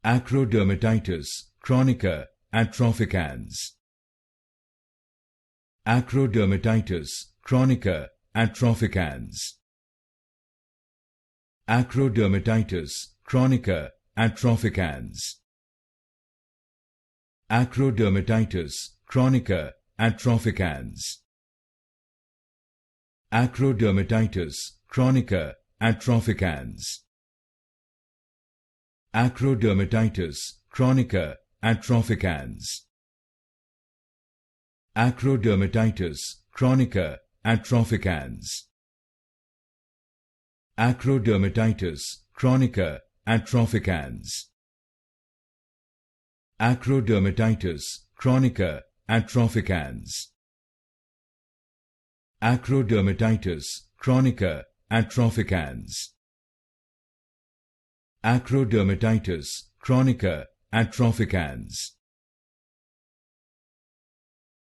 Acrodermatitis Chronica Atrophicans. Acrodermatitis Chronica Atrophicans. Acrodermatitis Chronica Atrophicans. Acrodermatitis Chronica Atrophicans. Acrodermatitis Chronica Atrophicans. Acrodermatitis Chronica Atrophicans. Acrodermatitis Chronica Atrophicans. Acrodermatitis Chronica Atrophicans. Acrodermatitis Chronica Atrophicans. Acrodermatitis Chronica Atrophicans. Acrodermatitis Chronica Atrophicans.